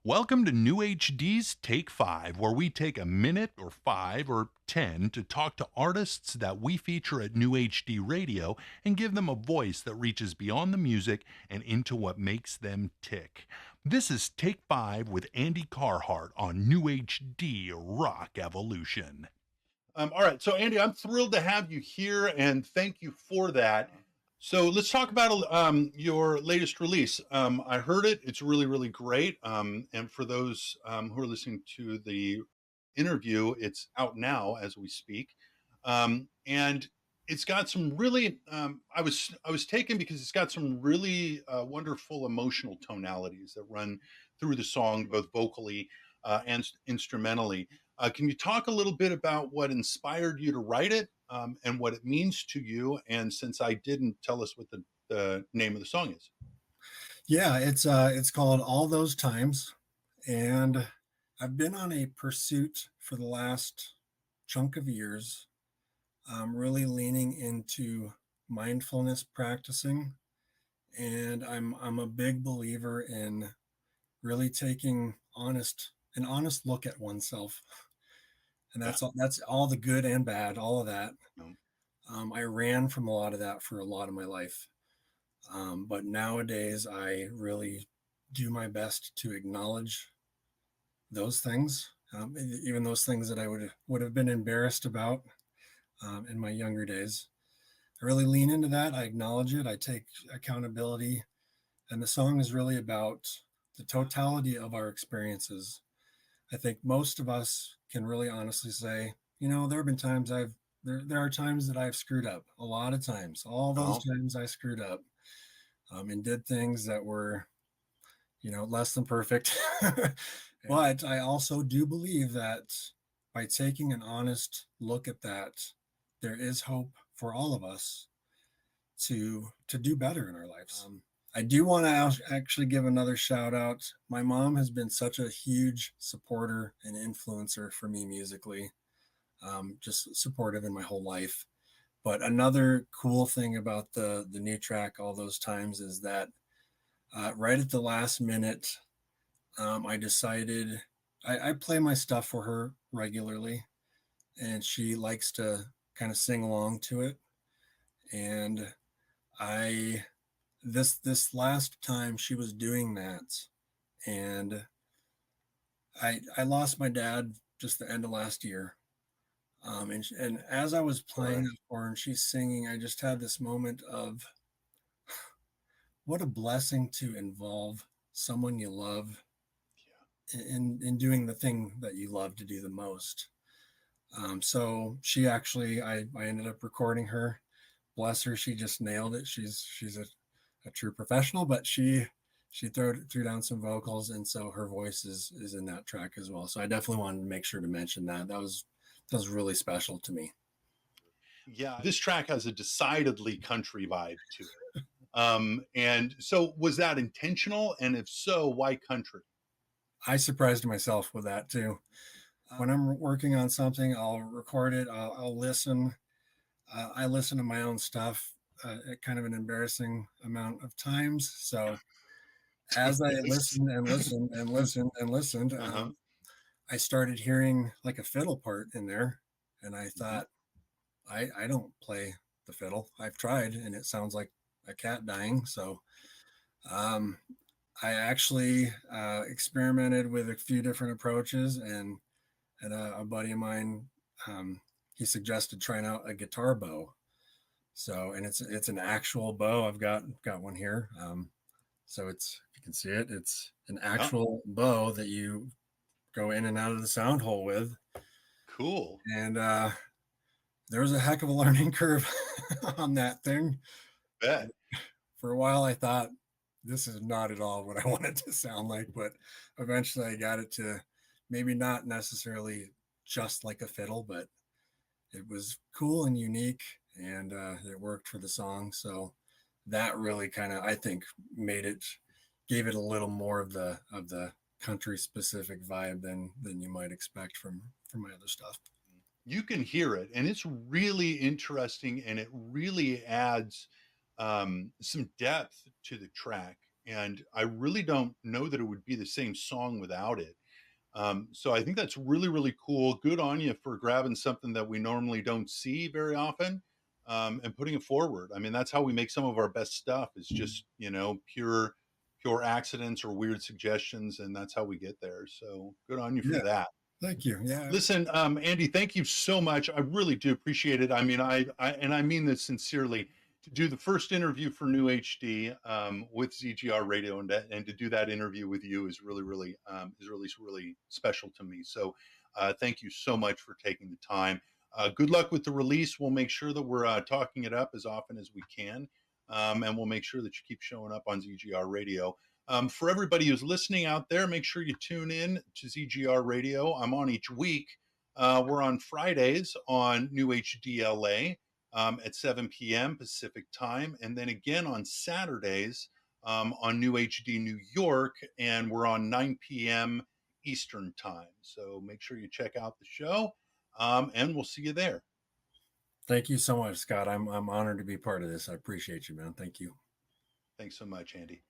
Welcome to New HD's Take 5, where we take a minute or 5 or 10 to talk to artists that we feature at New HD Radio and give them a voice that reaches beyond the music and into what makes them tick. This is Take 5 with Andy Carhart on New HD Rock Evolution. All right, so Andy, I'm thrilled to have you here, and thank you for that. So let's talk about your latest release. I heard it; it's really, really great. And for those who are listening to the interview, it's out now as we speak, and it's got some really. I was taken because it's got some really wonderful emotional tonalities that run through the song, both vocally and instrumentally. Can you talk a little bit about what inspired you to write it and what it means to you? And since I didn't, tell us what the name of the song is. Yeah, it's called All Those Times, and I've been on a pursuit for the last chunk of years, really leaning into mindfulness practicing, and I'm a big believer in really taking an honest look at oneself, and Yeah. that's all the good and bad, all of that. No. I ran from a lot of that for a lot of my life. But nowadays, I really do my best to acknowledge those things, even those things that I would have been embarrassed about in my younger days. I really lean into that. I acknowledge it. I take accountability, and the song is really about the totality of our experiences. I think most of us can really honestly say, there have been times there are times that I've screwed up. A lot of times, all those Oh, times I screwed up. And did things that were, less than perfect. But I also do believe that by taking an honest look at that, there is hope for all of us to do better in our lives. I do want to actually give another shout out. My mom has been such a huge supporter and influencer for me musically, just supportive in my whole life. But another cool thing about the new track, All Those Times, is that right at the last minute, I decided I play my stuff for her regularly, and she likes to kind of sing along to it. And I this last time she was doing that, and I lost my dad just the end of last year. And as I was playing it for her and she's singing, I just had this moment of what a blessing to involve someone you love in doing the thing that you love to do the most. So she actually, I ended up recording her. Bless her, she just nailed it. She's a true professional, but she threw down some vocals, and so her voice is in that track as well. So I definitely wanted to make sure to mention that. That was really special to me. yeah. This track has a decidedly country vibe to it. And so, was that intentional? And if so, why country? I surprised myself with that too. When I'm working on something, I'll record it. I'll listen. I listen to my own stuff at kind of an embarrassing amount of times. So as I Yes. listened and listened and listened and listened, Uh-huh. I started hearing like a fiddle part in there, and I Mhm. thought, I don't play the fiddle. I've tried, and it sounds like a cat dying. So um, I actually experimented with a few different approaches, and a buddy of mine, um, he suggested trying out a guitar bow. So, and it's an actual bow. I've got one here. So it's, if you can see it, it's an Yeah. actual bow that you go in and out of the sound hole with. Cool. And there was a heck of a learning curve on that thing. Bet. For a while, I thought this is not at all what I wanted to sound like, but eventually I got it to maybe not necessarily just like a fiddle, but it was cool and unique, and it worked for the song. So that really kind of, I think, gave it a little more of the country specific vibe than you might expect from my other stuff. You can hear it, and it's really interesting, and it really adds some depth to the track. and I really don't know that it would be the same song without it. So I think that's really, really cool. Good on you for grabbing something that we normally don't see very often, and putting it forward. I mean, that's how we make some of our best stuff. Is just pure accidents or weird suggestions, and that's how we get there. So good on you for Yeah, that. thank you. Yeah, Listen, Andy, thank you so much. I really do appreciate it. I mean, and I mean this sincerely. To do the first interview for New HD with ZGR Radio, and to do that interview with you is really special to me. So, thank you so much for taking the time. Good luck with the release. We'll make sure that we're talking it up as often as we can, and we'll make sure that you keep showing up on ZGR Radio. For everybody who's listening out there, make sure you tune in to ZGR Radio. I'm on each week. We're on Fridays on New HDLA at 7 p.m. Pacific time, and then again on Saturdays on New HD New York, and we're on 9 p.m. Eastern time. So make sure you check out the show, and we'll see you there. thank you so much, Scott. I'm honored to be part of this. I appreciate you, man. Thank you. Thanks so much, Andy.